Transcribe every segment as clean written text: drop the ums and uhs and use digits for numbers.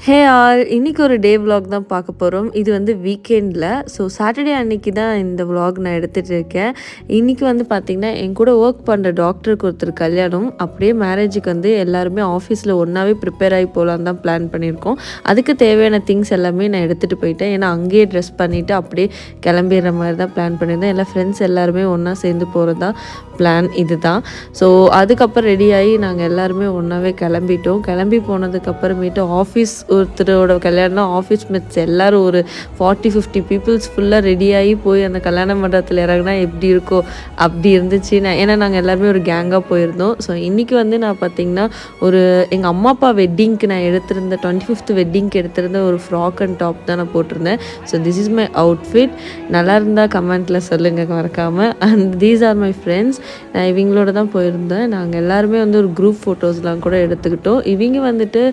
Hey all இன்னைக்கு ஒரு டே vlog தான் பார்க்க போகிறோம். இது வந்து வீக்கெண்டில். ஸோ சாட்டர்டே அன்னைக்கு தான் இந்த vlog நான் எடுத்துகிட்டு இருக்கேன். இன்றைக்கி வந்து பார்த்திங்கன்னா என் கூட ஒர்க் பண்ணுற டாக்டருக்கு ஒருத்தர் கல்யாணம். அப்படியே மேரேஜுக்கு வந்து எல்லாருமே ஆஃபீஸில் ஒன்றாவே ப்ரிப்பேர் ஆகி போகலான்னு தான் பிளான் பண்ணியிருக்கோம். அதுக்கு தேவையான திங்ஸ் எல்லாமே நான் எடுத்துகிட்டு போயிட்டேன். ஏன்னா அங்கேயே ட்ரெஸ் பண்ணிவிட்டு அப்படியே கிளம்பிடுற மாதிரி தான் பிளான் பண்ணியிருந்தேன். எல்லா ஃப்ரெண்ட்ஸ் எல்லாருமே ஒன்றா சேர்ந்து போகிறது தான் பிளான் இது தான். ஸோ அதுக்கப்புறம் ரெடியாகி நாங்கள் எல்லாருமே ஒன்றாவே கிளம்பிட்டோம். கிளம்பி போனதுக்கப்புறமேட்டு ஆஃபீஸ் ஒருத்தரோட கல்யாணம் ஆஃபீஸ் மேட்ஸ் எல்லோரும் ஒரு 40-50 பீப்புள்ஸ் ஃபுல்லாக ரெடியாகி போய் அந்த கல்யாண மண்டபத்தில் இறங்கினா எப்படி இருக்கோ அப்படி இருந்துச்சு. ஏன்னா நாங்கள் எல்லாருமே ஒரு கேங்காக போயிருந்தோம். ஸோ இன்றைக்கி வந்து நான் பார்த்திங்கன்னா ஒரு எங்கள் அம்மா அப்பா வெட்டிங்க்கு நான் எடுத்திருந்த 25th வெட்டிங்க்கு எடுத்திருந்த ஒரு ஃப்ராக் அண்ட் டாப் தான் நான் போட்டிருந்தேன். So this is my outfit. நல்லா இருந்தால் கமெண்ட்டில் சொல்லுங்கள் மறக்காமல். And these are my friends. நான் இவங்களோட தான் போயிருந்தேன். நாங்கள் எல்லாருமே வந்து ஒரு குரூப் ஃபோட்டோஸ்லாம் கூட எடுத்துக்கிட்டோம். இவங்க வந்துட்டு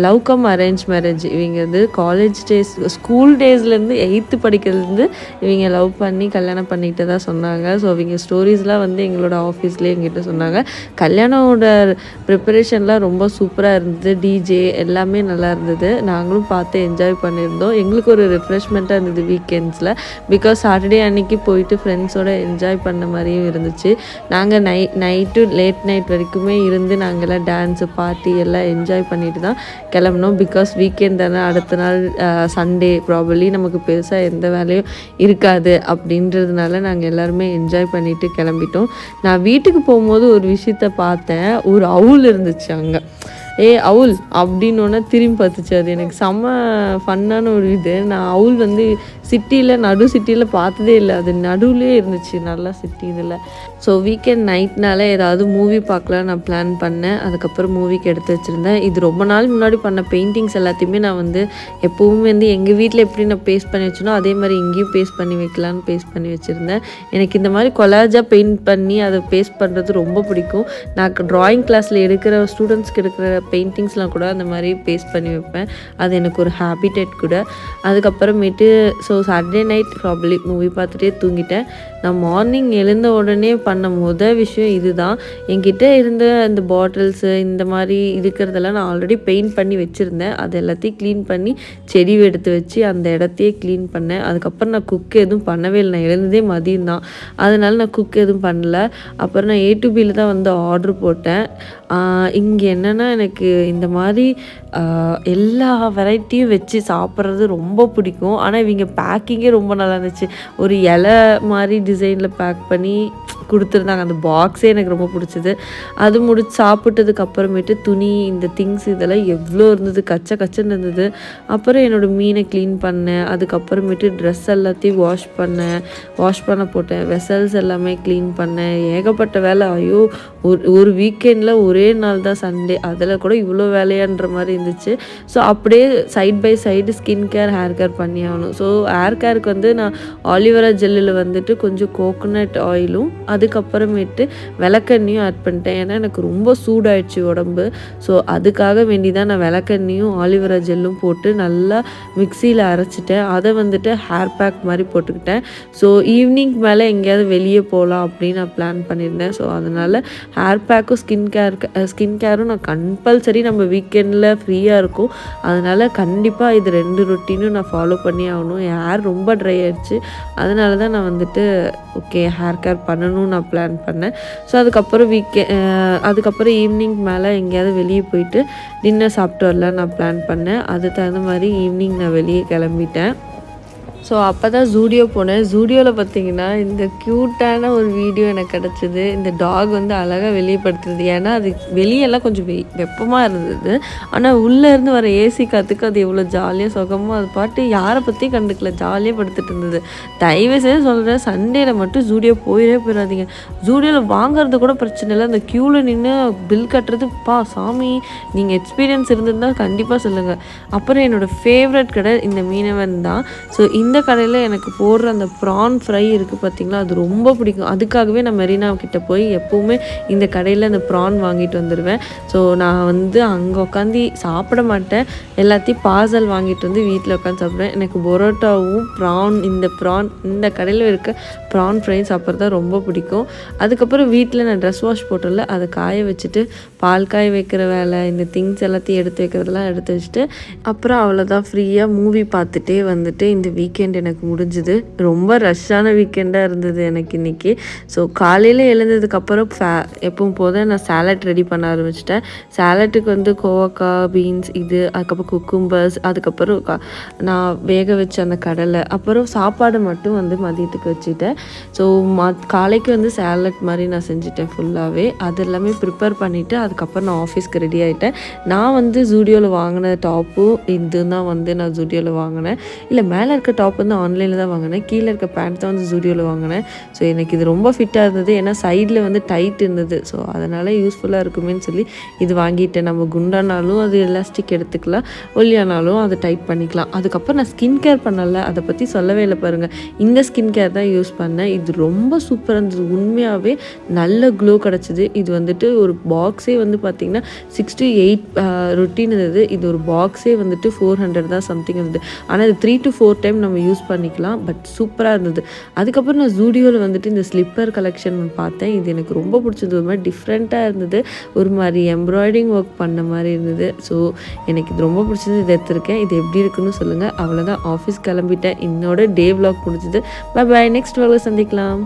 லவ் கம் அரேஞ்ச் மேரேஜ். இவங்க வந்து காலேஜ் டேஸ் ஸ்கூல் டேஸ்லேருந்து 8th படிக்கிறதுலேருந்து இவங்க லவ் பண்ணி கல்யாணம் பண்ணிக்கிட்டு தான் சொன்னாங்க. ஸோ இவங்க ஸ்டோரிஸ்லாம் வந்து எங்களோட ஆஃபீஸ்லேயே எங்கிட்ட சொன்னாங்க. கல்யாணோட ப்ரிப்பரேஷன்லாம் ரொம்ப சூப்பராக இருந்தது. டிஜே எல்லாமே நல்லா இருந்தது. நாங்களும் பார்த்து என்ஜாய் பண்ணியிருந்தோம். எங்களுக்கு ஒரு ரிஃப்ரெஷ்மெண்ட்டாக இருந்தது வீக்கெண்ட்ஸில். பிகாஸ் சாட்டர்டே அன்றைக்கி போயிட்டு ஃப்ரெண்ட்ஸோட என்ஜாய் பண்ண மாதிரியும் இருந்துச்சு. நாங்கள் நைட்டு லேட் நைட் வரைக்குமே இருந்து நாங்கள்லாம் டான்ஸு பார்ட்டி எல்லாம் என்ஜாய் பண்ணிட்டு தான் கிளம்புனோம். பிகாஸ் வீக்கெண்ட் தானே, அடுத்த நாள் சண்டே ப்ராபப்ளி நமக்கு பெருசாக எந்த வேலையும் இருக்காது அப்படின்றதுனால நாங்கள் எல்லாருமே என்ஜாய் பண்ணிவிட்டு கிளம்பிட்டோம். நான் வீட்டுக்கு போகும்போது ஒரு விஷயத்த பார்த்தேன். ஒரு அவுல் இருந்துச்சு அங்கே. அவுல் அப்படின்னோடனே திரும்பி பார்த்துச்சு. அது எனக்கு செம்ம ஃபன்னான ஒரு இது. நான் அவுல் வந்து நடு சிட்டியில் பார்த்ததே இல்லை. அது நடுவுலேயே இருந்துச்சு நல்லா சிட்டி இதில். ஸோ வீக்கெண்ட் நைட்னால ஏதாவது மூவி பார்க்கலாம் நான் பிளான் பண்ணேன். அதுக்கப்புறம் மூவிக்கு எடுத்து வச்சுருந்தேன். இது ரொம்ப நாள் முன்னாடி பண்ண பெயிண்டிங்ஸ் எல்லாத்தையுமே நான் வந்து எப்போவுமே வந்து எங்கள் வீட்டில் எப்படி நான் பேஸ்ட் பண்ணி வச்சனோ அதே மாதிரி இங்கேயும் பேஸ்ட் பண்ணி வைக்கலான்னு பேஸ்ட் பண்ணி வச்சுருந்தேன். எனக்கு இந்த மாதிரி கொலாஜாக பெயிண்ட் பண்ணி அதை பேஸ்ட் பண்ணுறது ரொம்ப பிடிக்கும். நான் ட்ராயிங் கிளாஸில் எடுக்கிற ஸ்டூடெண்ட்ஸ்க்கு எடுக்கிற பெயிண்டிங்ஸ்லாம் கூட அந்த மாதிரி பேஸ்ட் பண்ணி வைப்பேன். அது எனக்கு ஒரு ஹேபிட்டட் கூட. அதுக்கப்புறமேட்டு so Saturday night probably movie பார்த்துட்டே தூங்கிட்டேன். நான் மார்னிங் எழுந்த உடனே பண்ண விஷயம் இது தான். என்கிட்ட இருந்த இந்த பாட்டில்ஸு இந்த மாதிரி இருக்கிறதெல்லாம் நான் ஆல்ரெடி பெயிண்ட் பண்ணி வச்சுருந்தேன். அது எல்லாத்தையும் க்ளீன் பண்ணி செடி எடுத்து வச்சு அந்த இடத்தையே க்ளீன் பண்ணேன். அதுக்கப்புறம் நான் குக் எதுவும் பண்ணவே இல்லை. நான் எழுந்ததே மதியம் தான். அதனால நான் குக் எதுவும் பண்ணல. அப்புறம் நான் A2Bயில் தான் வந்து ஆர்டர் போட்டேன். இங்கே என்னென்னா எனக்கு இந்த மாதிரி எல்லா வெரைட்டியும் வச்சு சாப்பிட்றது ரொம்ப பிடிக்கும். ஆனால் இவங்க பேக்கிங்கே ரொம்ப நல்லா இருந்துச்சு. ஒரு இலை மாதிரி டிசைனில் பேக் பண்ணி கொடுத்துருந்தாங்க. அந்த பாக்ஸே எனக்கு ரொம்ப பிடிச்சது. அது முடிச்சு சாப்பிட்டதுக்கு அப்புறமேட்டு துணி இந்த திங்ஸ் இதெல்லாம் எவ்வளோ இருந்தது, கச்சன்னு இருந்தது. அப்புறம் என்னோடய மீனை க்ளீன் பண்ணேன். அதுக்கப்புறமேட்டு ட்ரெஸ் எல்லாத்தையும் வாஷ் பண்ண போட்டேன். வெசல்ஸ் எல்லாமே க்ளீன் பண்ணேன். ஏகப்பட்ட வேலை. ஐயோ, ஒரு வீக்கெண்டில் ஒரே நாள் தான் சண்டே, அதில் கூட இவ்வளோ வேலையான்ற மாதிரி இருந்துச்சு. ஸோ அப்படியே side by side skin care hair care பண்ணி ஆகணும். ஸோ ஹேர் கேருக்கு வந்து நான் ஆலிவேரா ஜெல்லில் வந்துட்டு கொஞ்சம் கோகோனட் ஆயிலும் அதுக்கப்புறமேட்டு விளக்கெண்ணையும் ஆட் பண்ணிட்டேன். ஏன்னா எனக்கு ரொம்ப சூடாயிடுச்சு உடம்பு. ஸோ அதுக்காக வேண்டி தான் நான் விளக்கெண்ணையும் ஆலிவேரா ஜெல்லும் போட்டு நல்லா மிக்சியில் அரைச்சிட்டேன். அதை வந்துட்டு ஹேர் பேக் மாதிரி போட்டுக்கிட்டேன். ஸோ ஈவினிங் மேலே எங்கேயாவது வெளியே போகலாம் அப்படின்னு நான் பிளான் பண்ணியிருந்தேன். ஸோ அதனால் ஹேர் பேக்கும் ஸ்கின் கேரும் நான் கம்பல்சரி நம்ம வீக்கெண்டில் ஃப்ரீயாக இருக்கும். அதனால் கண்டிப்பாக இது 2 ரொட்டீனும் நான் ஃபாலோ பண்ணி ஆகணும். என் ஹேர் ரொம்ப ட்ரை ஆகிடுச்சு. அதனால தான் நான் வந்துட்டு ஓகே ஹேர் கேர் பண்ணணும்னு நான் பிளான் பண்ணேன். ஸோ அதுக்கப்புறம் ஈவினிங் மேலே எங்கேயாவது வெளியே போயிட்டு டின்னர் சாப்பிட்டு வரலாம் நான் பிளான் பண்ணேன். அதுக்கு தகுந்த மாதிரி ஈவினிங் நான் வெளியே கிளம்பிட்டேன். ஸோ அப்போ தான் ஜூடியோ போனேன். ஜூடியோவில் பார்த்திங்கன்னா இந்த க்யூட்டான ஒரு வீடியோ எனக்கு கிடச்சிது. இந்த டாக் வந்து அழகாக வெளியே படுத்துருது. ஏன்னா அது வெளியெல்லாம் கொஞ்சம் வெப்பமாக இருந்தது. ஆனால் உள்ளேருந்து வர ஏசி காற்றுக்கு அது எவ்வளோ ஜாலியாக சுகமாக அது பாட்டு யாரை பற்றியும் கண்டுக்கல, ஜாலியாக படுத்துட்டு இருந்தது. தயவு செய்து சொல்கிறேன், சண்டேயில் மட்டும் ஜூடியோ போயிடாதீங்க. ஜூடியோவில் வாங்குறது கூட பிரச்சனை இல்லை. அந்த க்யூவில் நின்று பில் கட்டுறது சாமி. நீங்கள் எக்ஸ்பீரியன்ஸ் இருந்திருந்தால் கண்டிப்பாக சொல்லுங்கள். அப்புறம் என்னோடய ஃபேவரட் கடை இந்த மீனவன் தான். ஸோ இந்த கடையில் எனக்கு போடுற அந்த ப்ரான் ஃப்ரை இருக்குது பார்த்திங்களா, அது ரொம்ப பிடிக்கும். அதுக்காகவே நான் மெரினா கிட்ட போய் எப்போவுமே இந்த கடையில் அந்த ப்ரான் வாங்கிட்டு வந்துடுவேன். ஸோ நான் வந்து அங்கே உட்காந்து சாப்பிட மாட்டேன், எல்லாத்தையும் பார்சல் வாங்கிட்டு வந்து வீட்டில் உட்காந்து சாப்பிடுவேன். எனக்கு பரோட்டாவும் இந்த கடையில் இருக்க ப்ரான் ஃப்ரை சாப்பிட்றது தான் ரொம்ப பிடிக்கும். அதுக்கப்புறம் வீட்டில் நான் ட்ரெஸ் வாஷ் போட்டோம்ல, அதை காய வச்சுட்டு பால் காய வைக்கிற வேலை, இந்த திங்ஸ் எல்லாத்தையும் எடுத்து வைக்கிறதெல்லாம் எடுத்து வச்சுட்டு அப்புறம் அவ்வளோதான் ஃப்ரீயாக மூவி பார்த்துட்டே வந்துட்டு இந்த வீக்கெண்ட் எனக்கு முடிஞ்சுது. ரொம்ப ரஷ்ஷான வீக்கெண்டாக இருந்தது எனக்கு இன்றைக்கி. ஸோ காலையில் எழுந்ததுக்கப்புறம் எப்பவும் போது நான் சாலட் ரெடி பண்ண ஆரம்பிச்சிட்டேன். சாலட்டுக்கு வந்து கோவக்காய், பீன்ஸ், அதுக்கப்புறம் குக்கும்பர்ஸ், அதுக்கப்புறம் நான் வேக வச்ச அந்த கடலை, அப்புறம் சாப்பாடு மட்டும் வந்து மதியத்துக்கு வச்சுட்டேன். ஸோ காலைக்கு வந்து சாலட் மாதிரி நான் செஞ்சுட்டேன் ஃபுல்லாகவே. அது எல்லாமே ப்ரிப்பேர் பண்ணிவிட்டு அதுக்கப்புறம் நான் ஆஃபீஸ்க்கு ரெடி ஆகிட்டேன். நான் வந்து ஜூடியோவில் வாங்கின டாப்பு இதுதான் வந்து நான் ஜூடியோவில் வாங்கினேன். இல்லை, மேலே இருக்க டாப் வந்து ஆன்லைனில் தான் வாங்கினேன், கீழே இருக்க பேண்ட் தான் வந்து ஜூடியோவில் வாங்கினேன். ஸோ எனக்கு இது ரொம்ப ஃபிட்டாக இருந்தது, ஏன்னா சைடில் வந்து டைட் இருந்தது. ஸோ அதனால் யூஸ்ஃபுல்லாக இருக்குமேன்னு சொல்லி இது வாங்கிட்டேன். நம்ம குண்டானாலும் அது எலாஸ்டிக் எடுத்துக்கலாம், ஒல்லியானாலும் அதை டைட் பண்ணிக்கலாம். அதுக்கப்புறம் நான் ஸ்கின் கேர் பண்ணல, அதை பற்றி சொல்லவே இல்லை பாருங்கள். இந்த ஸ்கின் கேர் தான் யூஸ் பண்ணேன். இது ரொம்ப சூப்பராக இருந்தது, உண்மையாகவே நல்ல க்ளோ கிடச்சிது. இது வந்துட்டு ஒரு பாக்ஸே வந்து பார்த்திங்கன்னா 6 to 8 ரொட்டீன் இருந்தது. இது ஒரு பாக்ஸே வந்துட்டு 400 தான் சம்திங் இருந்தது. ஆனால் இது 3 to 4 டைம் நம்ம யூஸ் பண்ணிக்கலாம். பட் சூப்பராக இருந்தது. அதுக்கப்புறம் நான் ஜூடியோவில் வந்துட்டு இந்த ஸ்லிப்பர் கலெக்ஷன் பார்த்தேன். இது எனக்கு ரொம்ப பிடிச்சது. ஒரு மாதிரி டிஃப்ரெண்ட்டாக இருந்தது, ஒரு மாதிரி எம்ப்ராய்டிங் ஒர்க் பண்ண மாதிரி இருந்தது. ஸோ எனக்கு இது ரொம்ப பிடிச்சது, இதை எடுத்திருக்கேன். இது எப்படி இருக்குன்னு சொல்லுங்கள். அவ்வளோதான், ஆஃபீஸ் கிளம்பிட்டேன். என்னோட டே vlog முடிஞ்சது. பை பாய், நெக்ஸ்ட் vlog சந்திக்கலாம்.